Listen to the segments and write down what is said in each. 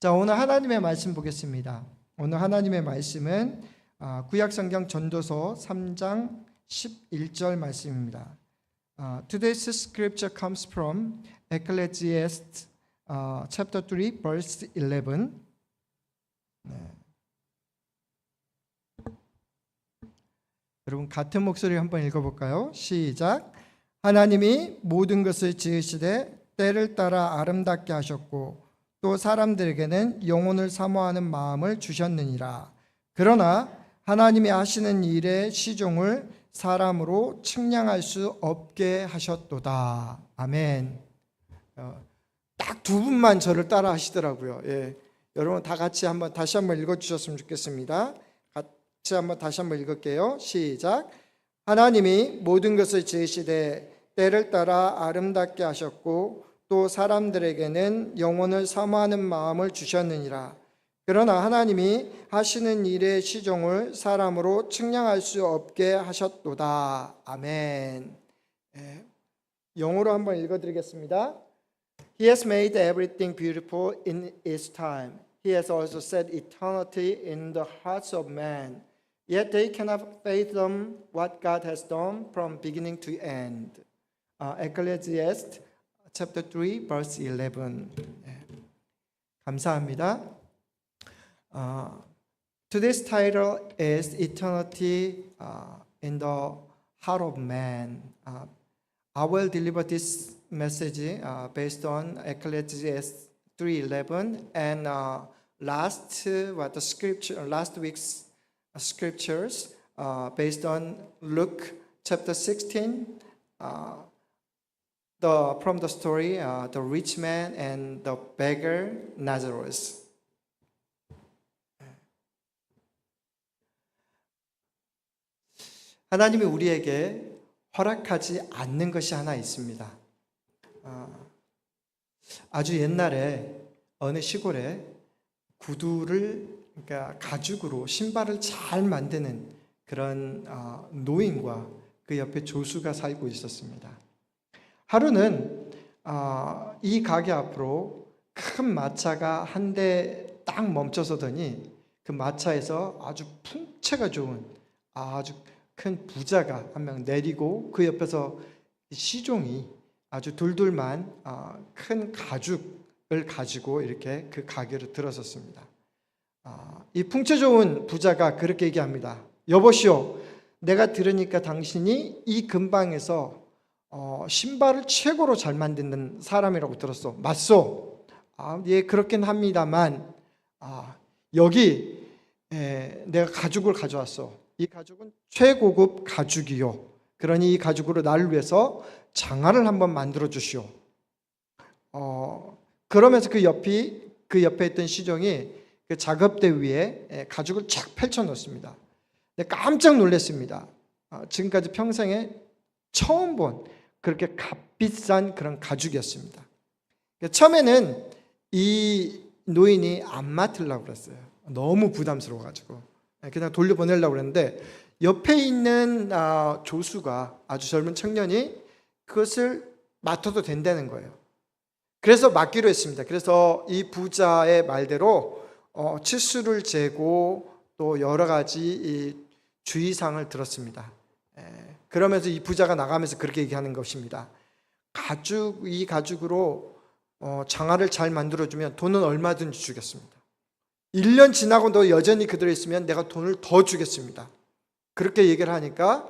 자, 오늘 하나님의 말씀 보겠습니다. 오늘 하나님의 말씀은 구약성경 전도서 3장 11절 말씀입니다. Today's scripture comes from Ecclesiastes chapter 3 verse 11. 여러분 같은 목소리 한번 읽어볼까요? 시작. 하나님이 모든 것을 지으시되 때를 따라 아름답게 하셨고 또 사람들에게는 영혼을 사모하는 마음을 주셨느니라. 그러나 하나님이 하시는 일의 시종을 사람으로 측량할 수 없게 하셨도다. 아멘. 딱 두 분만 저를 따라 하시더라고요. 여러분 다 같이 다시 한번 읽어주셨으면 좋겠습니다. 같이 다시 한번 읽을게요. 시작. 하나님이 모든 것을 지으시되 때를 따라 아름답게 하셨고 또 사람들에게는 영혼을 사모하는 마음을 주셨느니라. 그러나 하나님이 하시는 일의 시종을 사람으로 측량할 수 없게 하셨도다. 아멘. 영어로 한번 읽어드리겠습니다. He has made everything beautiful in its time. He has also set eternity in the hearts of men. Yet they cannot fathom what God has done from beginning to end. Ecclesiastes chapter 3 verse 11. 감사합니다. Today's title is Eternity in the Heart of Man. I will deliver this message based on Ecclesiastes 3:11 and last week's scriptures based on Luke chapter 16. From the story, the rich man and the beggar Lazarus. 하나님이 우리에게 허락하지 않는 것이 하나 있습니다. 아주 옛날에 어느 시골에 그러니까 가죽으로 신발을 잘 만드는 그런 노인과 그 옆에 조수가 살고 있었습니다. 하루는 이 가게 앞으로 큰 마차가 한 대 딱 멈춰서더니 그 마차에서 아주 풍채가 좋은 아주 큰 부자가 한 명 내리고 그 옆에서 시종이 아주 둘둘만 큰 가죽을 가지고 이렇게 그 가게로 들어섰습니다. 이 풍채 좋은 부자가 그렇게 얘기합니다. 여보시오, 내가 들으니까 당신이 이 근방에서 신발을 최고로 잘 만드는 사람이라고 들었어. 맞소? 예, 그렇긴 합니다만 여기 내가 가죽을 가져왔어. 이 가죽은 최고급 가죽이요. 그러니 이 가죽으로 나를 위해서 장화를 한번 만들어 주시오. 그러면서 그 옆에 있던 시종이 그 작업대 위에 가죽을 쫙 펼쳐 놓습니다. 깜짝 놀랐습니다. 지금까지 평생에 처음 본 그렇게 값비싼 그런 가죽이었습니다. 처음에는 이 노인이 안 맡으려고 그랬어요. 너무 부담스러워가지고 그냥 돌려보내려고 그랬는데 옆에 있는 조수가 아주 젊은 청년이 그것을 맡아도 된다는 거예요. 그래서 맡기로 했습니다. 그래서 이 부자의 말대로 치수를 재고 또 여러 가지 이 주의사항을 들었습니다. 그러면서 이 부자가 나가면서 그렇게 얘기하는 것입니다. 이 가죽으로 장화를 잘 만들어주면 돈은 얼마든지 주겠습니다. 1년 지나고 너 여전히 그대로 있으면 내가 돈을 더 주겠습니다. 그렇게 얘기를 하니까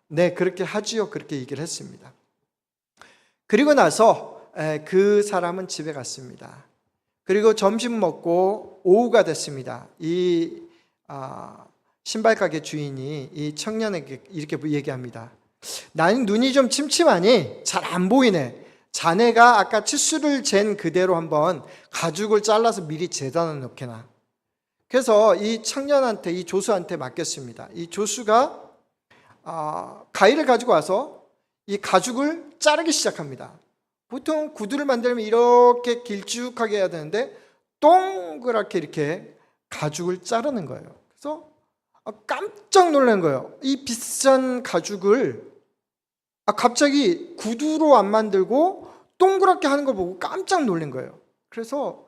네, 그렇게 하지요. 그렇게 얘기를 했습니다. 그리고 나서 그 사람은 집에 갔습니다. 그리고 점심 먹고 오후가 됐습니다. 이 신발 가게 주인이 이 청년에게 이렇게 얘기합니다. 나는 눈이 좀 침침하니 잘 안 보이네. 자네가 아까 치수를 잰 그대로 한번 가죽을 잘라서 미리 재다 놓게나. 그래서 이 청년한테, 이 조수한테 맡겼습니다. 이 조수가 가위를 가지고 와서 이 가죽을 자르기 시작합니다. 보통 구두를 만들면 이렇게 길쭉하게 해야 되는데 동그랗게 이렇게 가죽을 자르는 거예요. 그래서 깜짝 놀란 거예요. 이 비싼 가죽을 갑자기 구두로 안 만들고 동그랗게 하는 걸 보고 깜짝 놀란 거예요. 그래서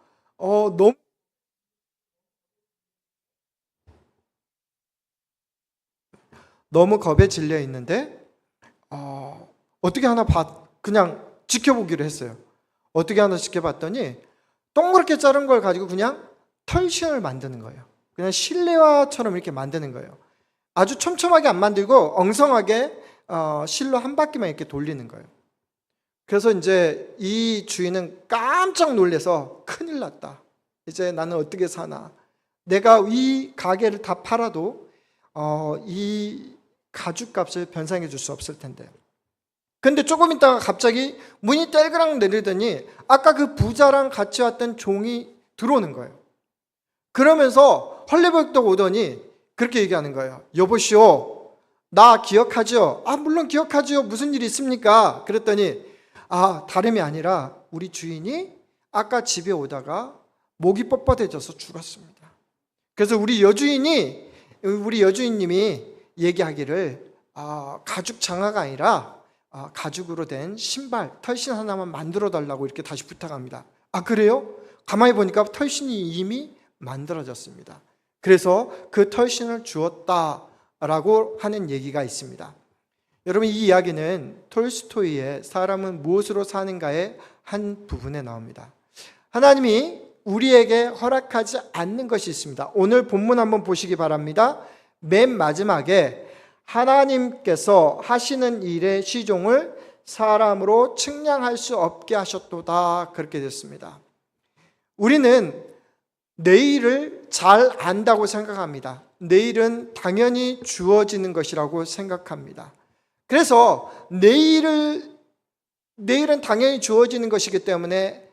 너무 겁에 질려 있는데 어떻게 하나 그냥 지켜보기로 했어요. 어떻게 하나 지켜봤더니 동그랗게 자른 걸 가지고 그냥 털신을 만드는 거예요. 그냥 실내화처럼 이렇게 만드는 거예요. 아주 촘촘하게 안 만들고 엉성하게 실로 한 바퀴만 이렇게 돌리는 거예요. 그래서 이제 이 주인은 깜짝 놀라서 큰일 났다. 이제 나는 어떻게 사나. 내가 이 가게를 다 팔아도 이 가죽값을 변상해 줄 수 없을 텐데. 근데 조금 있다가 갑자기 문이 떼그랑 내리더니 아까 그 부자랑 같이 왔던 종이 들어오는 거예요. 그러면서 헐레벌떡 오더니 그렇게 얘기하는 거예요. 여보시오, 나 기억하죠? 물론 기억하죠. 무슨 일 있습니까? 그랬더니 다름이 아니라 우리 주인이 아까 집에 오다가 목이 뻣뻣해져서 죽었습니다. 그래서 우리 여주인님이 얘기하기를 가죽 장화가 아니라 가죽으로 된 신발, 털신 하나만 만들어 달라고 이렇게 다시 부탁합니다. 그래요? 가만히 보니까 털신이 이미 만들어졌습니다. 그래서 그 털신을 주었다라고 하는 얘기가 있습니다. 여러분, 이 이야기는 톨스토이의 사람은 무엇으로 사는가의 한 부분에 나옵니다. 하나님이 우리에게 허락하지 않는 것이 있습니다. 오늘 본문 한번 보시기 바랍니다. 맨 마지막에 하나님께서 하시는 일의 시종을 사람으로 측량할 수 없게 하셨도다, 그렇게 됐습니다. 우리는 내일을 잘 안다고 생각합니다. 내일은 당연히 주어지는 것이라고 생각합니다. 그래서 내일은 당연히 주어지는 것이기 때문에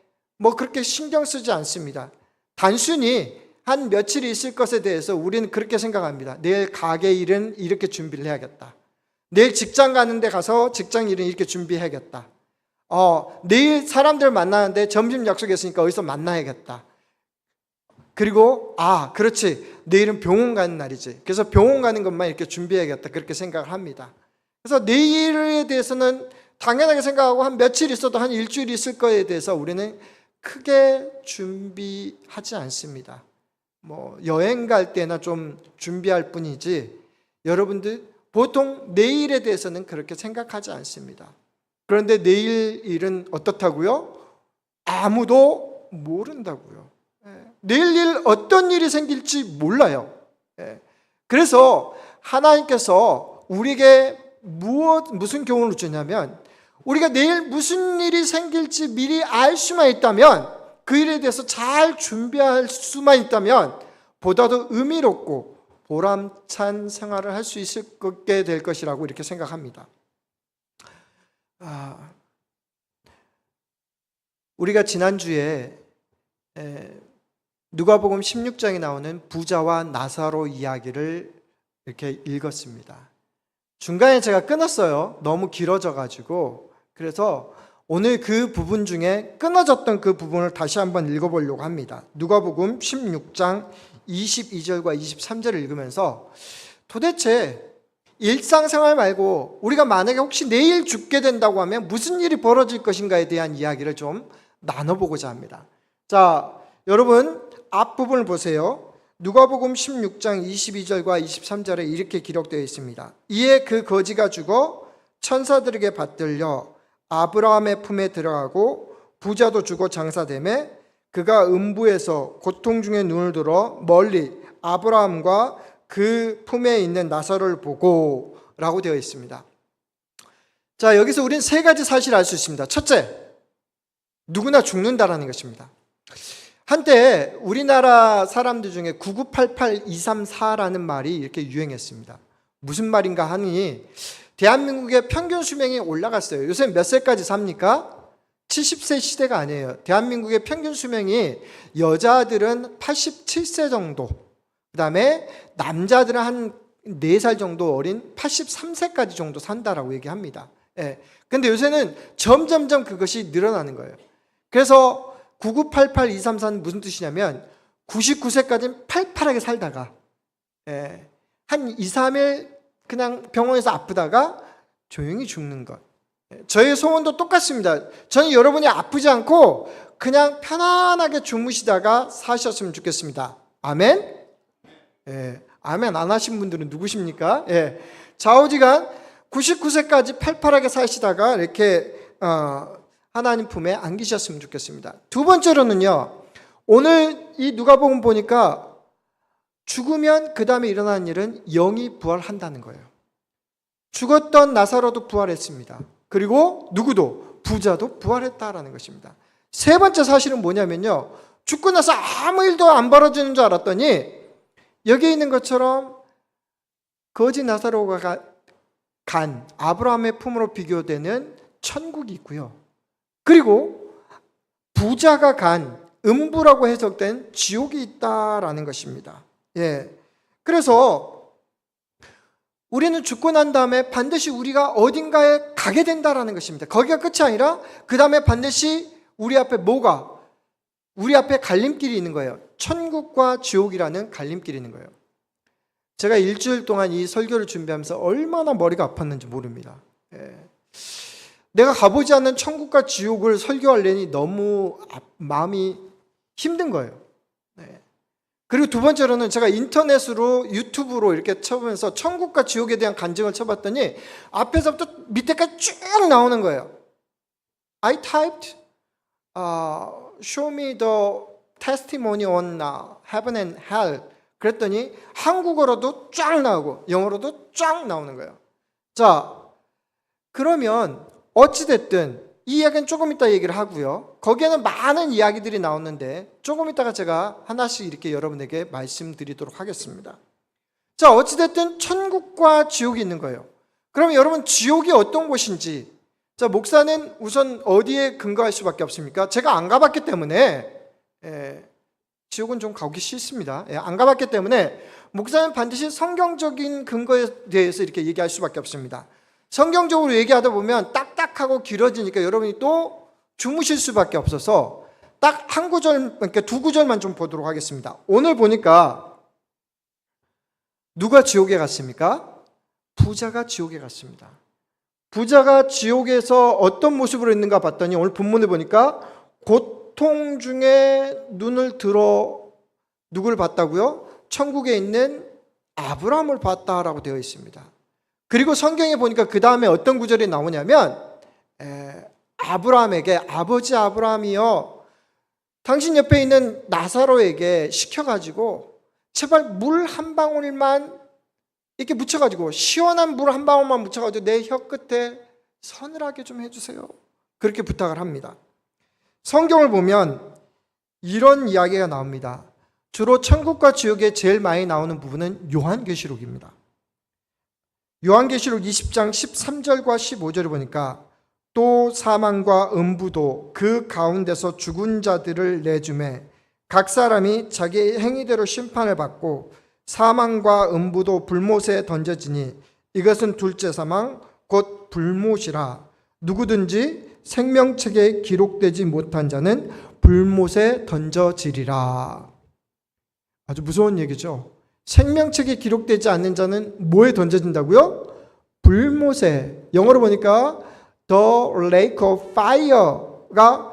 그렇게 신경 쓰지 않습니다. 단순히 한 며칠 있을 것에 대해서 우리는 그렇게 생각합니다. 내일 가게 일은 이렇게 준비를 해야겠다. 내일 직장 가는 데 가서 직장 일은 이렇게 준비해야겠다. 내일 사람들 만나는데 점심 약속했으니까 어디서 만나야겠다. 그리고 그렇지, 내일은 병원 가는 날이지. 그래서 병원 가는 것만 이렇게 준비해야겠다, 그렇게 생각을 합니다. 그래서 내일에 대해서는 당연하게 생각하고 한 며칠 있어도 한 일주일 있을 거에 대해서 우리는 크게 준비하지 않습니다. 여행 갈 때나 좀 준비할 뿐이지 여러분들 보통 내일에 대해서는 그렇게 생각하지 않습니다. 그런데 내일 일은 어떻다고요? 아무도 모른다고요. 내일 일 어떤 일이 생길지 몰라요. 그래서 하나님께서 우리에게 무슨 교훈을 주냐면, 우리가 내일 무슨 일이 생길지 미리 알 수만 있다면, 그 일에 대해서 잘 준비할 수만 있다면 보다도 의미롭고 보람찬 생활을 할 수 있게 될 것이라고 이렇게 생각합니다. 우리가 지난주에 누가복음 16장에 나오는 부자와 나사로 이야기를 이렇게 읽었습니다. 중간에 제가 끊었어요. 너무 길어져가지고. 그래서 오늘 그 부분 중에 끊어졌던 그 부분을 다시 한번 읽어보려고 합니다. 누가복음 16장 22절과 23절을 읽으면서 도대체 일상생활 말고 우리가 만약에 혹시 내일 죽게 된다고 하면 무슨 일이 벌어질 것인가에 대한 이야기를 좀 나눠보고자 합니다. 자, 여러분 앞부분을 보세요. 누가복음 16장 22절과 23절에 이렇게 기록되어 있습니다. 이에 그 거지가 죽어 천사들에게 받들려 아브라함의 품에 들어가고 부자도 죽어 장사되매 그가 음부에서 고통 중에 눈을 들어 멀리 아브라함과 그 품에 있는 나사로를 보고 라고 되어 있습니다. 자, 여기서 우리는 세 가지 사실을 알 수 있습니다. 첫째, 누구나 죽는다라는 것입니다. 한때 우리나라 사람들 중에 9988234라는 말이 이렇게 유행했습니다. 무슨 말인가 하니 대한민국의 평균 수명이 올라갔어요. 요새 몇 세까지 삽니까? 70세 시대가 아니에요. 대한민국의 평균 수명이 여자들은 87세 정도, 그 다음에 남자들은 한 4살 정도 어린 83세까지 정도 산다라고 얘기합니다. 근데 요새는 점점점 그것이 늘어나는 거예요. 그래서 9988234는 무슨 뜻이냐면 99세까지는 팔팔하게 살다가 한 2, 3일 그냥 병원에서 아프다가 조용히 죽는 것. 저의 소원도 똑같습니다. 저는 여러분이 아프지 않고 그냥 편안하게 주무시다가 사셨으면 좋겠습니다. 아멘? 예, 아멘 안 하신 분들은 누구십니까? 예, 좌우지간 99세까지 팔팔하게 사시다가 이렇게 하나님 품에 안기셨으면 좋겠습니다. 두 번째로는요, 오늘 이 누가복음 보니까 죽으면 그 다음에 일어나는 일은 영이 부활한다는 거예요. 죽었던 나사로도 부활했습니다. 그리고 누구도, 부자도 부활했다라는 것입니다. 세 번째 사실은 뭐냐면요, 죽고 나서 아무 일도 안 벌어지는 줄 알았더니 여기에 있는 것처럼 거지 나사로가 간 아브라함의 품으로 비교되는 천국이 있고요, 그리고 부자가 간 음부라고 해석된 지옥이 있다라는 것입니다. 예, 그래서 우리는 죽고 난 다음에 반드시 우리가 어딘가에 가게 된다라는 것입니다. 거기가 끝이 아니라 그 다음에 반드시 우리 앞에 우리 앞에 갈림길이 있는 거예요. 천국과 지옥이라는 갈림길이 있는 거예요. 제가 일주일 동안 이 설교를 준비하면서 얼마나 머리가 아팠는지 모릅니다. 예. 내가 가보지 않는 천국과 지옥을 설교하려니 너무 마음이 힘든 거예요. 네. 그리고 두 번째로는 제가 인터넷으로 유튜브로 이렇게 쳐보면서 천국과 지옥에 대한 간증을 쳐봤더니 앞에서부터 밑에까지 쭉 나오는 거예요. I typed show me the testimony on heaven and hell. 그랬더니 한국어로도 쫙 나오고 영어로도 쫙 나오는 거예요. 자, 그러면 어찌됐든 이 이야기는 조금 이따 얘기를 하고요, 거기에는 많은 이야기들이 나오는데 조금 이따가 제가 하나씩 이렇게 여러분에게 말씀드리도록 하겠습니다. 자, 어찌됐든 천국과 지옥이 있는 거예요. 그럼 여러분, 지옥이 어떤 곳인지, 자, 목사는 우선 어디에 근거할 수밖에 없습니까? 제가 안 가봤기 때문에 지옥은 좀 가기 싫습니다. 안 가봤기 때문에 목사는 반드시 성경적인 근거에 대해서 이렇게 얘기할 수밖에 없습니다. 성경적으로 얘기하다 보면 딱딱하고 길어지니까 여러분이 또 주무실 수밖에 없어서 딱 한 구절, 그러니까 두 구절만 좀 보도록 하겠습니다. 오늘 보니까 누가 지옥에 갔습니까? 부자가 지옥에 갔습니다. 부자가 지옥에서 어떤 모습으로 있는가 봤더니 오늘 본문을 보니까 고통 중에 눈을 들어 누구를 봤다고요? 천국에 있는 아브라함을 봤다라고 되어 있습니다. 그리고 성경에 보니까 그 다음에 어떤 구절이 나오냐면 아브라함에게, 아버지 아브라함이여, 당신 옆에 있는 나사로에게 시켜가지고 제발 물 한 방울만 이렇게 묻혀가지고, 시원한 물 한 방울만 묻혀가지고 내 혀 끝에 서늘하게 좀 해주세요. 그렇게 부탁을 합니다. 성경을 보면 이런 이야기가 나옵니다. 주로 천국과 지옥에 제일 많이 나오는 부분은 요한계시록입니다. 요한계시록 20장 13절과 15절을 보니까 또 사망과 음부도 그 가운데서 죽은 자들을 내주매 각 사람이 자기 행위대로 심판을 받고 사망과 음부도 불못에 던져지니 이것은 둘째 사망 곧 불못이라. 누구든지 생명책에 기록되지 못한 자는 불못에 던져지리라. 아주 무서운 얘기죠. 생명책에 기록되지 않는 자는 뭐에 던져진다고요? 불못에. 영어로 보니까 The Lake of Fire가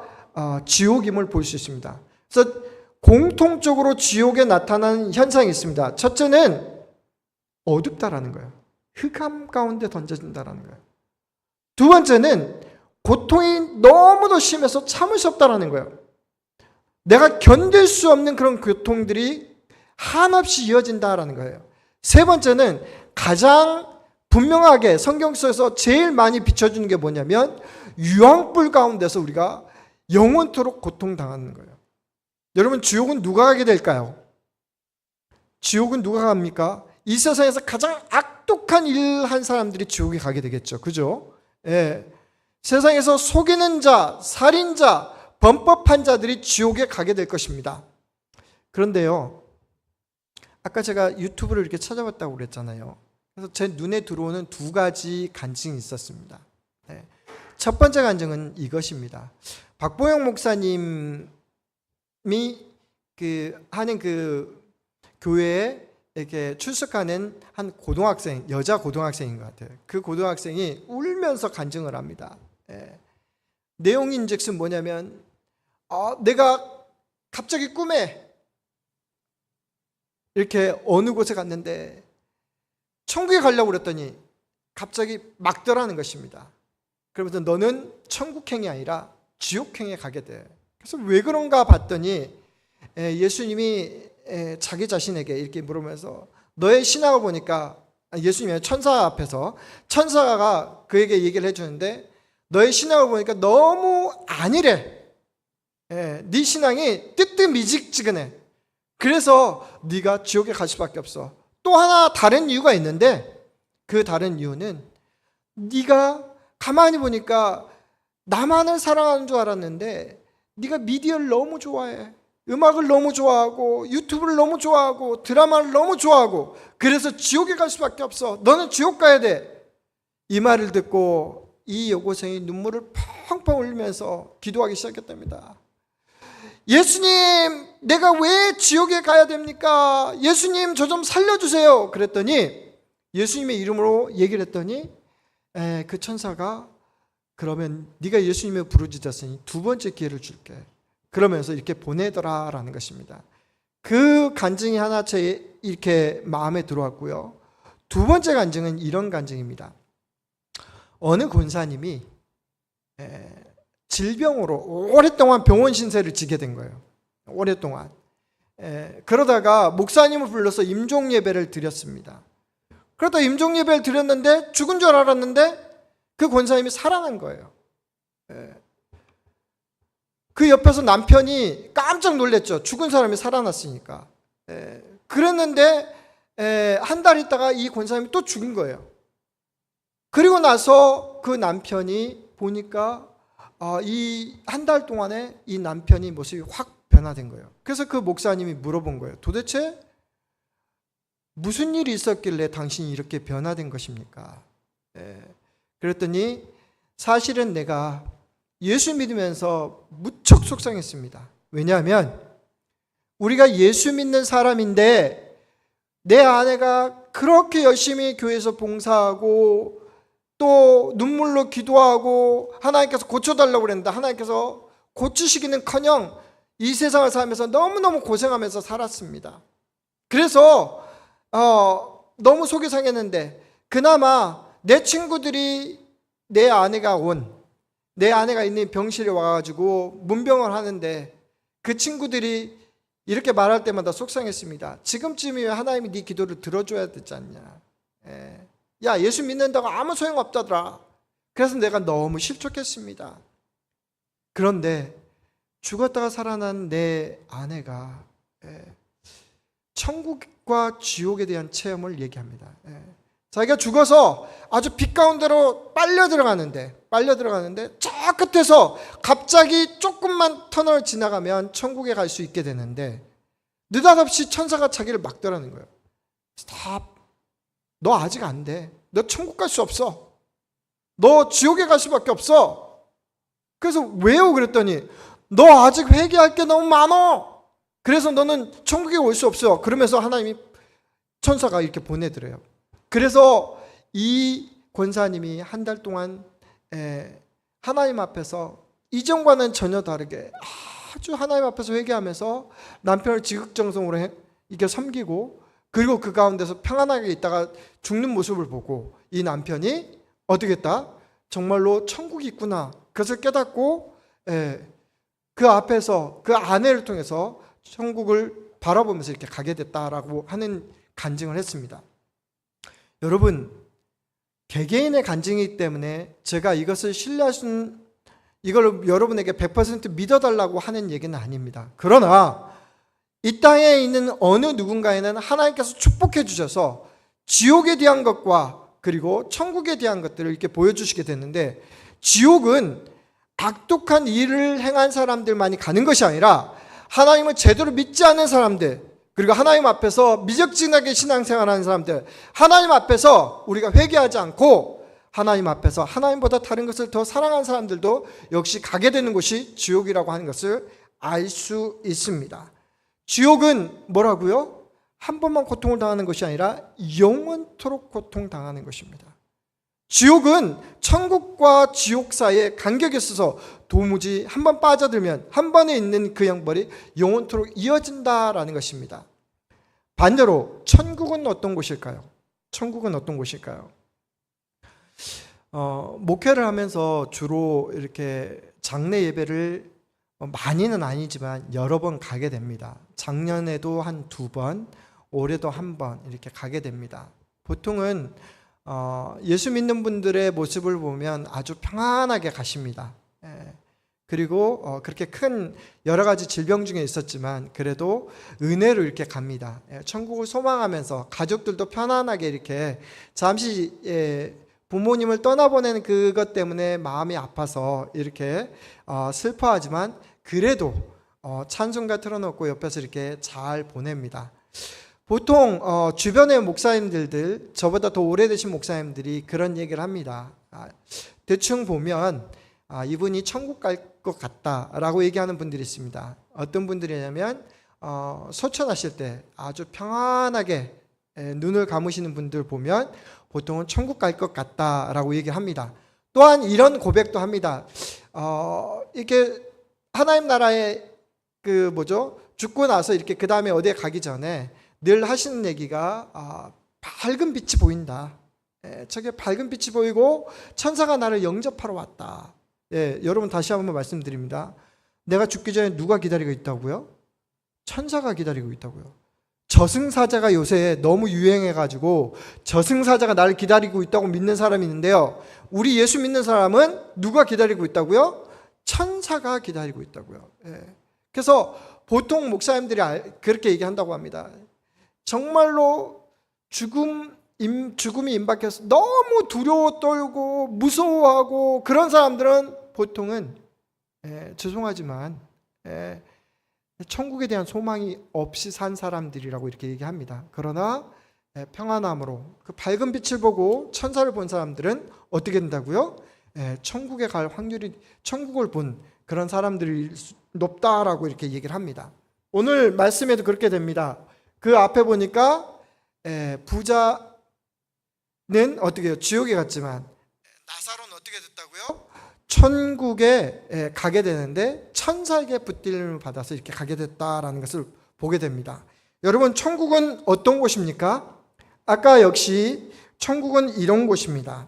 지옥임을 볼 수 있습니다. 그래서 공통적으로 지옥에 나타나는 현상이 있습니다. 첫째는 어둡다라는 거예요. 흑암 가운데 던져진다라는 거예요. 두 번째는 고통이 너무도 심해서 참을 수 없다라는 거예요. 내가 견딜 수 없는 그런 고통들이 한없이 이어진다라는 거예요. 세 번째는 가장 분명하게 성경 속에서 제일 많이 비춰주는 게 뭐냐면 유황불 가운데서 우리가 영원토록 고통당하는 거예요. 여러분, 지옥은 누가 가게 될까요? 지옥은 누가 갑니까? 이 세상에서 가장 악독한 일 한 사람들이 지옥에 가게 되겠죠. 그죠? 예. 세상에서 속이는 자, 살인자, 범법한 자들이 지옥에 가게 될 것입니다. 그런데요, 아까 제가 유튜브를 이렇게 찾아봤다고 그랬잖아요. 그래서 제 눈에 들어오는 두 가지 간증이 있었습니다. 네. 첫 번째 간증은 이것입니다. 박보영 목사님이 하는 그 교회에 이렇게 출석하는 한 고등학생, 여자 고등학생인 것 같아요. 그 고등학생이 울면서 간증을 합니다. 네. 내용인즉슨 뭐냐면 내가 갑자기 꿈에 이렇게 어느 곳에 갔는데 천국에 가려고 그랬더니 갑자기 막더라는 것입니다. 그러면서 너는 천국행이 아니라 지옥행에 가게 돼. 그래서 왜 그런가 봤더니 예수님이 자기 자신에게 이렇게 물으면서 너의 신앙을 보니까, 예수님이 천사 앞에서 천사가 그에게 얘기를 해주는데 너의 신앙을 보니까 너무 아니래. 네 신앙이 뜨뜻미직지근해. 그래서 네가 지옥에 갈 수밖에 없어. 또 하나 다른 이유가 있는데, 그 다른 이유는 네가 가만히 보니까 나만을 사랑하는 줄 알았는데 네가 미디어를 너무 좋아해. 음악을 너무 좋아하고 유튜브를 너무 좋아하고 드라마를 너무 좋아하고, 그래서 지옥에 갈 수밖에 없어. 너는 지옥 가야 돼. 이 말을 듣고 이 여고생이 눈물을 펑펑 흘리면서 기도하기 시작했답니다. 예수님, 내가 왜 지옥에 가야 됩니까? 예수님, 저 좀 살려주세요. 그랬더니 예수님의 이름으로 얘기를 했더니 그 천사가 그러면 네가 예수님의 부르짖었으니 두 번째 기회를 줄게. 그러면서 이렇게 보내더라라는 것입니다. 그 간증이 하나 제 이렇게 마음에 들어왔고요. 두 번째 간증은 이런 간증입니다. 어느 권사님이 질병으로 오랫동안 병원 신세를 지게 된 거예요. 오랫동안. 그러다가 목사님을 불러서 임종 예배를 드렸습니다. 그러다 임종 예배를 드렸는데 죽은 줄 알았는데 그 권사님이 살아난 거예요. 그 옆에서 남편이 깜짝 놀랐죠. 죽은 사람이 살아났으니까. 그랬는데 한 달 있다가 이 권사님이 또 죽은 거예요. 그리고 나서 그 남편이 보니까 이 한 달 동안에 이 남편이 모습이 확 변화된 거예요. 그래서 그 목사님이 물어본 거예요. 도대체 무슨 일이 있었길래 당신이 이렇게 변화된 것입니까? 그랬더니 사실은 내가 예수 믿으면서 무척 속상했습니다. 왜냐하면 우리가 예수 믿는 사람인데 내 아내가 그렇게 열심히 교회에서 봉사하고 또 눈물로 기도하고 하나님께서 고쳐달라고 그랬는데 하나님께서 고치시기는커녕 이 세상을 살면서 너무너무 고생하면서 살았습니다. 그래서 너무 속이 상했는데 그나마 내 친구들이 내 아내가 있는 병실에 와가지고 문병을 하는데 그 친구들이 이렇게 말할 때마다 속상했습니다. 지금쯤이면 하나님이 네 기도를 들어줘야 되지 않냐. 야, 예수 믿는다고 아무 소용없다더라. 그래서 내가 너무 실족했습니다. 그런데 죽었다가 살아난 내 아내가 천국과 지옥에 대한 체험을 얘기합니다. 자기가 죽어서 아주 빛 가운데로 빨려 들어가는데 저 끝에서 갑자기 조금만 터널을 지나가면 천국에 갈 수 있게 되는데 느닷없이 천사가 자기를 막더라는 거예요. 스탑. 너 아직 안 돼. 너 천국 갈 수 없어. 너 지옥에 갈 수밖에 없어. 그래서 왜요? 그랬더니 너 아직 회개할 게 너무 많어. 그래서 너는 천국에 올 수 없어. 그러면서 하나님이 천사가 이렇게 보내드려요. 그래서 이 권사님이 한 달 동안 하나님 앞에서 이전과는 전혀 다르게 아주 하나님 앞에서 회개하면서 남편을 지극정성으로 이렇게 섬기고, 그리고 그 가운데서 평안하게 있다가 죽는 모습을 보고 이 남편이 어떻게 했다? 정말로 천국이 있구나. 그것을 깨닫고 그 앞에서 그 아내를 통해서 천국을 바라보면서 이렇게 가게 됐다라고 하는 간증을 했습니다. 여러분, 개개인의 간증이기 때문에 제가 이것을 신뢰하신 이걸 여러분에게 100% 믿어달라고 하는 얘기는 아닙니다. 그러나 이 땅에 있는 어느 누군가에는 하나님께서 축복해 주셔서 지옥에 대한 것과 그리고 천국에 대한 것들을 이렇게 보여주시게 됐는데, 지옥은 악독한 일을 행한 사람들만이 가는 것이 아니라 하나님을 제대로 믿지 않는 사람들, 그리고 하나님 앞에서 미적지근하게 신앙생활하는 사람들, 하나님 앞에서 우리가 회개하지 않고 하나님 앞에서 하나님보다 다른 것을 더 사랑하는 사람들도 역시 가게 되는 곳이 지옥이라고 하는 것을 알 수 있습니다. 지옥은 뭐라고요? 한 번만 고통을 당하는 것이 아니라 영원토록 고통당하는 것입니다. 지옥은 천국과 지옥 사이에 간격이 있어서 도무지 한 번 빠져들면 한 번에 있는 그 형벌이 영원토록 이어진다라는 것입니다. 반대로 천국은 어떤 곳일까요? 천국은 어떤 곳일까요? 목회를 하면서 주로 이렇게 장례 예배를 많이는 아니지만 여러 번 가게 됩니다. 작년에도 한 2번, 올해도 1번 이렇게 가게 됩니다. 보통은 예수 믿는 분들의 모습을 보면 아주 평안하게 가십니다. 그리고 그렇게 큰 여러 가지 질병 중에 있었지만 그래도 은혜로 이렇게 갑니다. 천국을 소망하면서 가족들도 편안하게 이렇게 잠시 부모님을 떠나보내는 그것 때문에 마음이 아파서 이렇게 슬퍼하지만 그래도 찬송가 틀어놓고 옆에서 이렇게 잘 보냅니다. 보통 주변의 목사님들, 저보다 더 오래되신 목사님들이 그런 얘기를 합니다. 대충 보면 이분이 천국 갈 것 같다라고 얘기하는 분들이 있습니다. 어떤 분들이냐면 소천하실 때 아주 평안하게 눈을 감으시는 분들 보면 보통은 천국 갈 것 같다라고 얘기합니다. 또한 이런 고백도 합니다. 이렇게 하나님 나라에 죽고 나서 이렇게 그 다음에 어디에 가기 전에 늘 하시는 얘기가 밝은 빛이 보인다. 저게 밝은 빛이 보이고 천사가 나를 영접하러 왔다. 여러분 다시 한번 말씀드립니다. 내가 죽기 전에 누가 기다리고 있다고요? 천사가 기다리고 있다고요. 저승사자가 요새 너무 유행해가지고 저승사자가 나를 기다리고 있다고 믿는 사람이 있는데요. 우리 예수 믿는 사람은 누가 기다리고 있다고요? 천사가 기다리고 있다고요. 그래서 보통 목사님들이 그렇게 얘기한다고 합니다. 정말로 죽음이 임박해서 너무 두려워 떨고 무서워하고 그런 사람들은 보통은 죄송하지만 천국에 대한 소망이 없이 산 사람들이라고 이렇게 얘기합니다. 그러나 평안함으로 그 밝은 빛을 보고 천사를 본 사람들은 어떻게 된다고요? 천국에 갈 확률이, 천국을 본 그런 사람들이 높다라고 이렇게 얘기를 합니다. 오늘 말씀에도 그렇게 됩니다. 그 앞에 보니까 부자는 어떻게 해요? 지옥에 갔지만 나사로는 어떻게 됐다고요? 천국에 가게 되는데 천사에게 붙들림을 받아서 이렇게 가게 됐다라는 것을 보게 됩니다. 여러분, 천국은 어떤 곳입니까? 아까 역시 천국은 이런 곳입니다.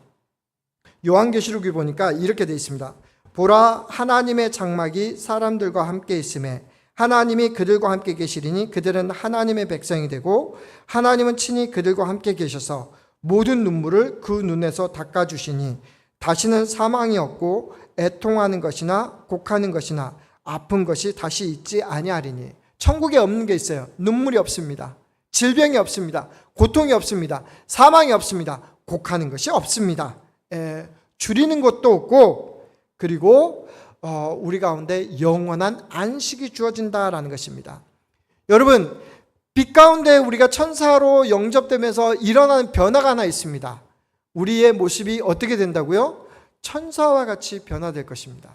요한계시록에 보니까 이렇게 되어 있습니다. 보라, 하나님의 장막이 사람들과 함께 있음에 하나님이 그들과 함께 계시리니 그들은 하나님의 백성이 되고 하나님은 친히 그들과 함께 계셔서 모든 눈물을 그 눈에서 닦아주시니 다시는 사망이 없고 애통하는 것이나 곡하는 것이나 아픈 것이 다시 있지 아니하리니. 천국에 없는 게 있어요. 눈물이 없습니다. 질병이 없습니다. 고통이 없습니다. 사망이 없습니다. 곡하는 것이 없습니다. 줄이는 것도 없고, 그리고 우리 가운데 영원한 안식이 주어진다라는 것입니다. 여러분, 빛 가운데 우리가 천사로 영접되면서 일어나는 변화가 하나 있습니다. 우리의 모습이 어떻게 된다고요? 천사와 같이 변화될 것입니다.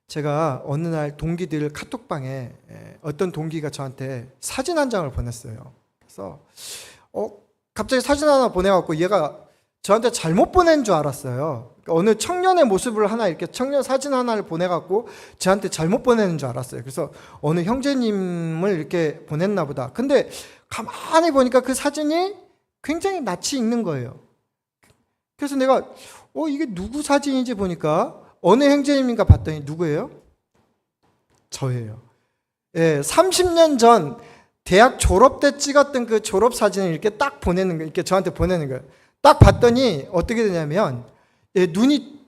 제가 어느 날 동기들 카톡방에 어떤 동기가 저한테 사진 한 장을 보냈어요. 그래서 갑자기 사진 하나 보내갖고 얘가 저한테 잘못 보낸 줄 알았어요. 어느 청년의 모습을 하나 이렇게 청년 사진 하나를 보내갖고 저한테 잘못 보내는 줄 알았어요. 그래서 어느 형제님을 이렇게 보냈나 보다. 근데 가만히 보니까 그 사진이 굉장히 낯이 익는 거예요. 그래서 내가 이게 누구 사진인지 보니까 어느 형제님인가 봤더니 누구예요? 저예요. 30년 전 대학 졸업 때 찍었던 그 졸업 사진을 이렇게 딱 보내는 거예요. 이렇게 저한테 보내는 거예요. 딱 봤더니 어떻게 되냐면 눈이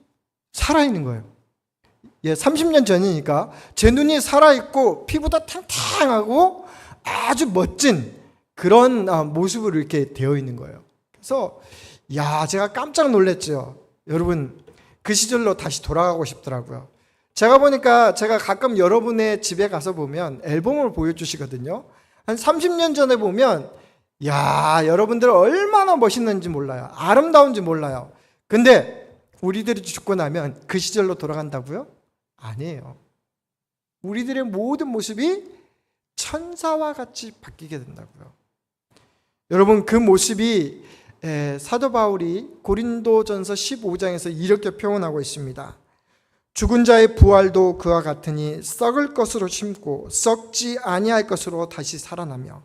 살아있는 거예요. 30년 전이니까 제 눈이 살아있고 피부도 탱탱하고 아주 멋진 그런 모습으로 이렇게 되어 있는 거예요. 그래서 제가 깜짝 놀랐죠. 여러분, 그 시절로 다시 돌아가고 싶더라고요. 제가 보니까 제가 가끔 여러분의 집에 가서 보면 앨범을 보여주시거든요. 한 30년 전에 보면 여러분들 얼마나 멋있는지 몰라요. 아름다운지 몰라요. 근데 우리들이 죽고 나면 그 시절로 돌아간다고요? 아니에요. 우리들의 모든 모습이 천사와 같이 바뀌게 된다고요. 여러분, 그 모습이 사도 바울이 고린도전서 15장에서 이렇게 표현하고 있습니다. 죽은 자의 부활도 그와 같으니 썩을 것으로 심고 썩지 아니할 것으로 다시 살아나며.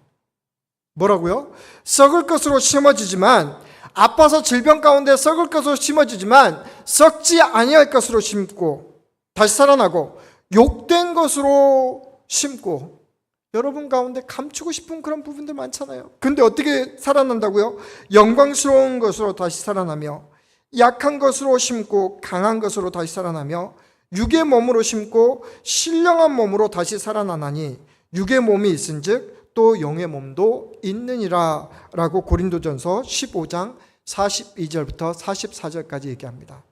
뭐라고요? 썩을 것으로 심어지지만, 아파서 질병 가운데 썩을 것으로 심어지지만 썩지 아니할 것으로 심고 다시 살아나고, 욕된 것으로 심고. 여러분 가운데 감추고 싶은 그런 부분들 많잖아요. 근데 어떻게 살아난다고요? 영광스러운 것으로 다시 살아나며, 약한 것으로 심고 강한 것으로 다시 살아나며, 육의 몸으로 심고 신령한 몸으로 다시 살아나나니 육의 몸이 있은즉 또 영의 몸도 있느니라 라고 고린도전서 15장 42절부터 44절까지 얘기합니다.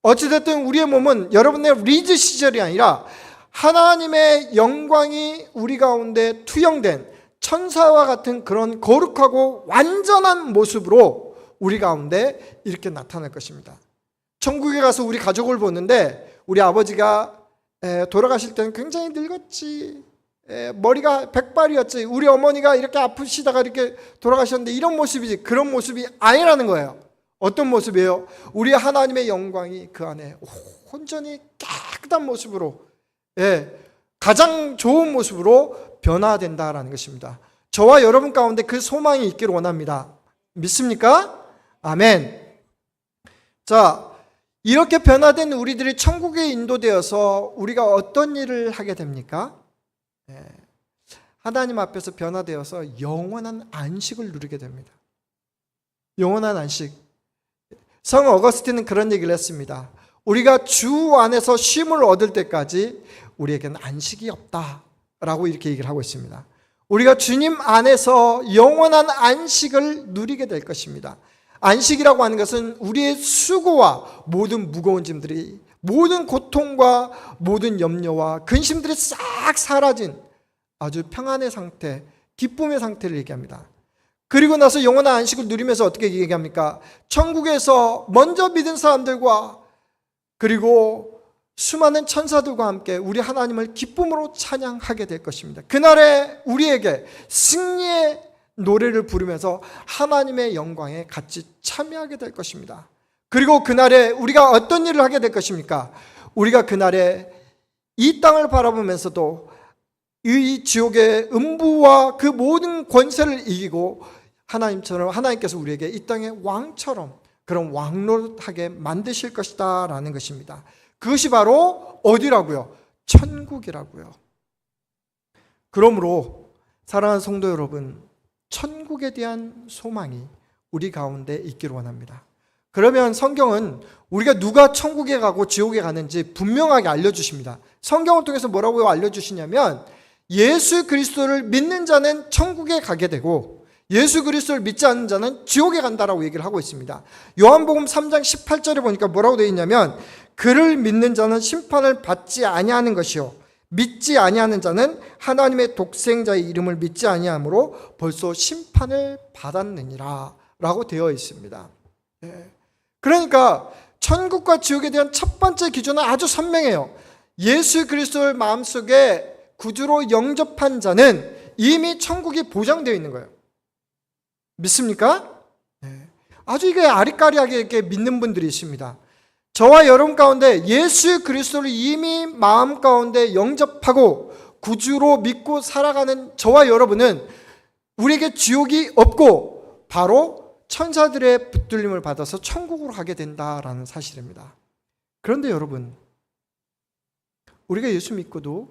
어찌됐든 우리의 몸은 여러분의 리즈 시절이 아니라 하나님의 영광이 우리 가운데 투영된 천사와 같은 그런 거룩하고 완전한 모습으로 우리 가운데 이렇게 나타날 것입니다. 천국에 가서 우리 가족을 보는데, 우리 아버지가 돌아가실 때는 굉장히 늙었지, 머리가 백발이었지, 우리 어머니가 이렇게 아프시다가 이렇게 돌아가셨는데 이런 모습이지, 그런 모습이 아니라는 거예요. 어떤 모습이에요? 우리 하나님의 영광이 그 안에 온전히 깨끗한 모습으로, 가장 좋은 모습으로 변화된다라는 것입니다. 저와 여러분 가운데 그 소망이 있기를 원합니다. 믿습니까? 아멘. 자, 이렇게 변화된 우리들이 천국에 인도되어서 우리가 어떤 일을 하게 됩니까? 하나님 앞에서 변화되어서 영원한 안식을 누리게 됩니다. 영원한 안식. 성 어거스틴은 그런 얘기를 했습니다. 우리가 주 안에서 쉼을 얻을 때까지 우리에게는 안식이 없다라고 이렇게 얘기를 하고 있습니다. 우리가 주님 안에서 영원한 안식을 누리게 될 것입니다. 안식이라고 하는 것은 우리의 수고와 모든 무거운 짐들이, 모든 고통과 모든 염려와 근심들이 싹 사라진 아주 평안의 상태, 기쁨의 상태를 얘기합니다. 그리고 나서 영원한 안식을 누리면서 어떻게 얘기합니까? 천국에서 먼저 믿은 사람들과 그리고 수많은 천사들과 함께 우리 하나님을 기쁨으로 찬양하게 될 것입니다. 그날에 우리에게 승리의 노래를 부르면서 하나님의 영광에 같이 참여하게 될 것입니다. 그리고 그날에 우리가 어떤 일을 하게 될 것입니까? 우리가 그날에 이 땅을 바라보면서도 이 지옥의 음부와 그 모든 권세를 이기고 하나님처럼, 하나님께서 우리에게 이 땅의 왕처럼 그런 왕노릇하게 만드실 것이다 라는 것입니다. 그것이 바로 어디라고요? 천국이라고요. 그러므로 사랑하는 성도 여러분, 천국에 대한 소망이 우리 가운데 있기를 원합니다. 그러면 성경은 우리가 누가 천국에 가고 지옥에 가는지 분명하게 알려주십니다. 성경을 통해서 뭐라고 알려주시냐면, 예수 그리스도를 믿는 자는 천국에 가게 되고 예수 그리스도를 믿지 않는 자는 지옥에 간다라고 얘기를 하고 있습니다. 요한복음 3장 18절에 보니까 뭐라고 되어 있냐면, 그를 믿는 자는 심판을 받지 아니하는 것이요 믿지 아니하는 자는 하나님의 독생자의 이름을 믿지 아니하므로 벌써 심판을 받았느니라 라고 되어 있습니다. 그러니까 천국과 지옥에 대한 첫 번째 기준은 아주 선명해요. 예수 그리스도를 마음속에 구주로 영접한 자는 이미 천국이 보장되어 있는 거예요. 믿습니까? 아주 이게 아리까리하게 이렇게 믿는 분들이 있습니다. 저와 여러분 가운데 예수 그리스도를 이미 마음 가운데 영접하고 구주로 믿고 살아가는 저와 여러분은 우리에게 지옥이 없고 바로 천사들의 붙들림을 받아서 천국으로 가게 된다라는 사실입니다. 그런데 여러분, 우리가 예수 믿고도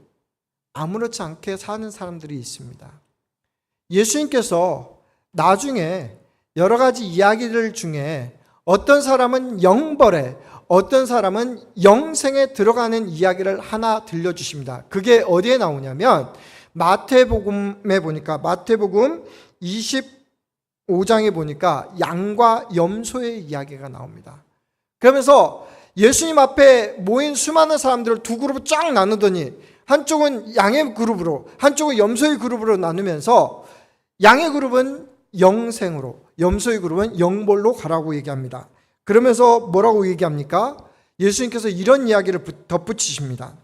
아무렇지 않게 사는 사람들이 있습니다. 예수님께서 나중에 여러 가지 이야기들 중에 어떤 사람은 영벌에, 어떤 사람은 영생에 들어가는 이야기를 하나 들려주십니다. 그게 어디에 나오냐면 마태복음에 보니까, 마태복음 25장에 보니까 양과 염소의 이야기가 나옵니다. 그러면서 예수님 앞에 모인 수많은 사람들을 두 그룹으로 쫙 나누더니 한쪽은 양의 그룹으로, 한쪽은 염소의 그룹으로 나누면서 양의 그룹은 영생으로, 염소의 그룹은 영벌로 가라고 얘기합니다. 그러면서 뭐라고 얘기합니까? 예수님께서 이런 이야기를 덧붙이십니다.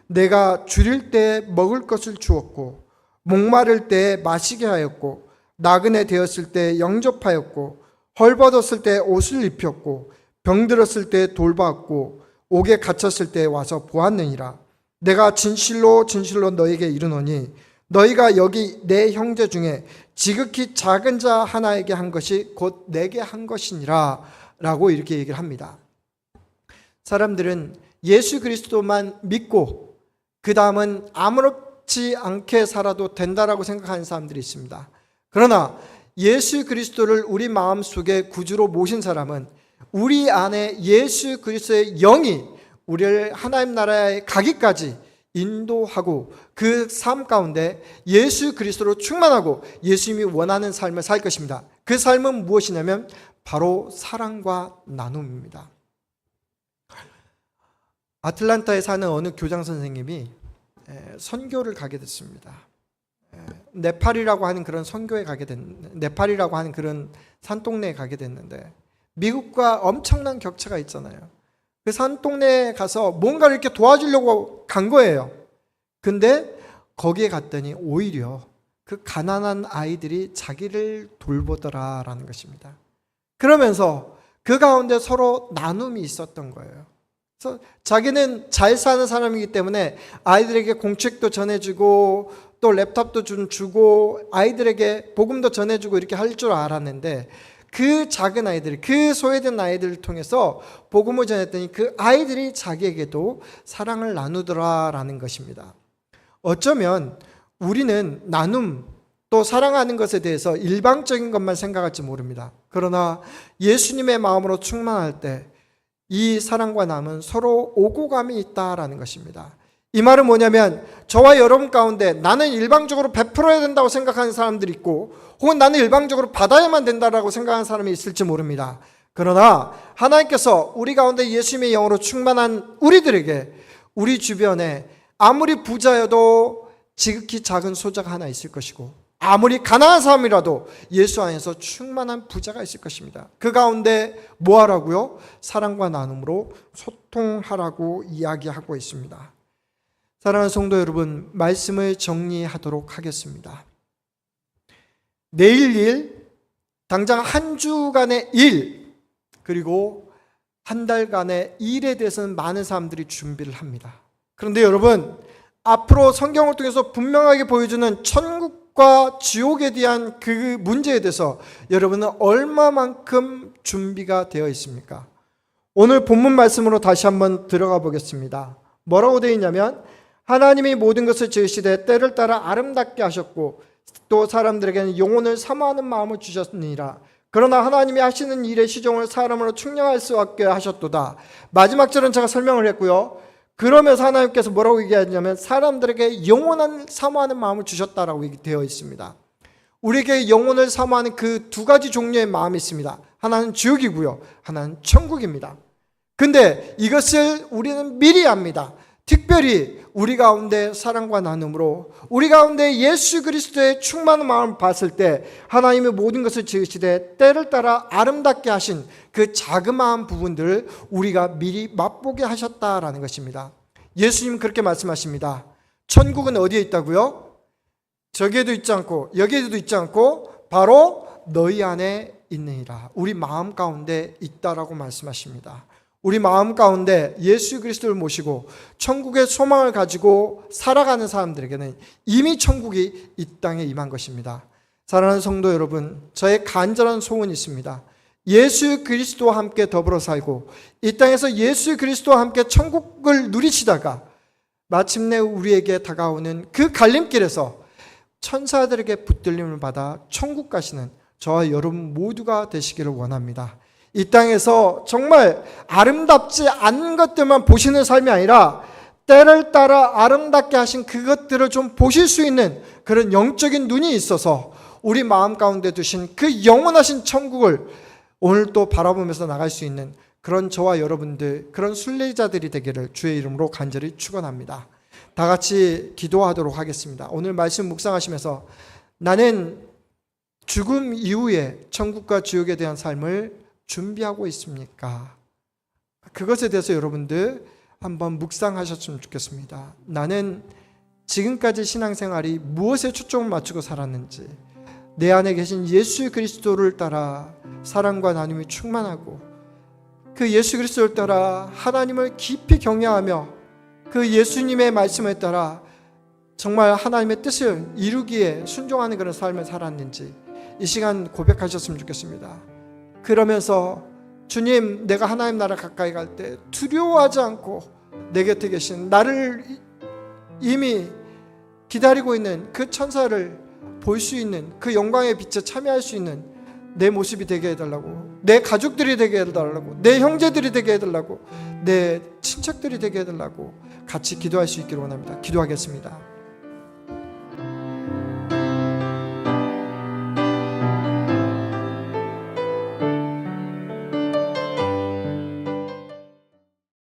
내가 줄일 때 먹을 것을 주었고, 목마를 때 마시게 하였고, 나그네 되었을 때 영접하였고, 헐벗었을 때 옷을 입혔고 병들었을 때 돌봤고 옥에 갇혔을 때 와서 보았느니라. 내가 진실로 진실로 너에게 이르노니 너희가 여기 내 형제 중에 지극히 작은 자 하나에게 한 것이 곧 내게 한 것이니라 라고 이렇게 얘기를 합니다. 사람들은 예수 그리스도만 믿고 그 다음은 아무렇지 않게 살아도 된다라고 생각하는 사람들이 있습니다. 그러나 예수 그리스도를 우리 마음속에 구주로 모신 사람은 우리 안에 예수 그리스도의 영이 우리를 하나님 나라에 가기까지 인도하고 그 삶 가운데 예수 그리스도로 충만하고 예수님이 원하는 삶을 살 것입니다. 그 삶은 무엇이냐면 바로 사랑과 나눔입니다. 아틀란타에 사는 어느 교장 선생님이 선교를 가게 됐습니다. 네팔이라고 하는 그런 선교에 가게 됐는데, 네팔이라고 하는 그런 산동네에 가게 됐는데 미국과 엄청난 격차가 있잖아요. 그 산동네에 가서 뭔가를 이렇게 도와주려고 간 거예요. 근데 거기에 갔더니 오히려 그 가난한 아이들이 자기를 돌보더라라는 것입니다. 그러면서 그 가운데 서로 나눔이 있었던 거예요. 그래서 자기는 잘 사는 사람이기 때문에 아이들에게 공책도 전해주고 또 랩탑도 좀 주고 아이들에게 복음도 전해주고 이렇게 할 줄 알았는데 그 작은 아이들, 그 소외된 아이들을 통해서 복음을 전했더니 그 아이들이 자기에게도 사랑을 나누더라라는 것입니다. 어쩌면 우리는 나눔 또 사랑하는 것에 대해서 일방적인 것만 생각할지 모릅니다. 그러나 예수님의 마음으로 충만할 때 이 사랑과 나눔은 서로 오고 감이 있다라는 것입니다. 이 말은 뭐냐면 저와 여러분 가운데 나는 일방적으로 베풀어야 된다고 생각하는 사람들이 있고 혹은 나는 일방적으로 받아야만 된다라고 생각하는 사람이 있을지 모릅니다. 그러나 하나님께서 우리 가운데 예수님의 영으로 충만한 우리들에게 우리 주변에 아무리 부자여도 지극히 작은 소자가 하나 있을 것이고 아무리 가난한 사람이라도 예수 안에서 충만한 부자가 있을 것입니다. 그 가운데 뭐 하라고요? 사랑과 나눔으로 소통하라고 이야기하고 있습니다. 사랑하는 성도 여러분, 말씀을 정리하도록 하겠습니다. 내일 일, 당장 한 주간의 일, 그리고 한 달간의 일에 대해서는 많은 사람들이 준비를 합니다. 그런데 여러분, 앞으로 성경을 통해서 분명하게 보여주는 천국과 지옥에 대한 그 문제에 대해서 여러분은 얼마만큼 준비가 되어 있습니까? 오늘 본문 말씀으로 다시 한번 들어가 보겠습니다. 뭐라고 되어 있냐면 하나님이 모든 것을 지으시되 때를 따라 아름답게 하셨고 또 사람들에게는 영혼을 사모하는 마음을 주셨느니라. 그러나 하나님이 하시는 일의 시종을 사람으로 측량할 수 없게 하셨도다. 마지막 절은 제가 설명을 했고요. 그러면서 하나님께서 뭐라고 얘기하냐면 사람들에게 영원한 사모하는 마음을 주셨다라고 되어 있습니다. 우리에게 영혼을 사모하는 그 두 가지 종류의 마음이 있습니다. 하나는 지옥이고요, 하나는 천국입니다. 근데 이것을 우리는 미리 압니다. 특별히 우리 가운데 사랑과 나눔으로 우리 가운데 예수 그리스도의 충만한 마음을 봤을 때 하나님의 모든 것을 지으시되 때를 따라 아름답게 하신 그 자그마한 부분들을 우리가 미리 맛보게 하셨다라는 것입니다. 예수님은 그렇게 말씀하십니다. 천국은 어디에 있다고요? 저기에도 있지 않고 여기에도 있지 않고 바로 너희 안에 있느니라. 우리 마음 가운데 있다라고 말씀하십니다. 우리 마음 가운데 예수 그리스도를 모시고 천국의 소망을 가지고 살아가는 사람들에게는 이미 천국이 이 땅에 임한 것입니다. 사랑하는 성도 여러분, 저의 간절한 소원이 있습니다. 예수 그리스도와 함께 더불어 살고 이 땅에서 예수 그리스도와 함께 천국을 누리시다가 마침내 우리에게 다가오는 그 갈림길에서 천사들에게 붙들림을 받아 천국 가시는 저와 여러분 모두가 되시기를 원합니다. 이 땅에서 정말 아름답지 않은 것들만 보시는 삶이 아니라 때를 따라 아름답게 하신 그것들을 좀 보실 수 있는 그런 영적인 눈이 있어서 우리 마음 가운데 두신 그 영원하신 천국을 오늘 또 바라보면서 나갈 수 있는 그런 저와 여러분들, 그런 순례자들이 되기를 주의 이름으로 간절히 축원합니다. 다 같이 기도하도록 하겠습니다. 오늘 말씀 묵상하시면서 나는 죽음 이후에 천국과 지옥에 대한 삶을 준비하고 있습니까? 그것에 대해서 여러분들 한번 묵상하셨으면 좋겠습니다. 나는 지금까지 신앙생활이 무엇에 초점을 맞추고 살았는지, 내 안에 계신 예수 그리스도를 따라 사랑과 나눔이 충만하고 그 예수 그리스도를 따라 하나님을 깊이 경외하며 그 예수님의 말씀에 따라 정말 하나님의 뜻을 이루기에 순종하는 그런 삶을 살았는지 이 시간 고백하셨으면 좋겠습니다. 그러면서 주님, 내가 하나님 나라 가까이 갈 때 두려워하지 않고 내 곁에 계신 나를 이미 기다리고 있는 그 천사를 볼 수 있는 그 영광의 빛에 참여할 수 있는 내 모습이 되게 해달라고, 내 가족들이 되게 해달라고, 내 형제들이 되게 해달라고, 내 친척들이 되게 해달라고 같이 기도할 수 있기를 원합니다. 기도하겠습니다.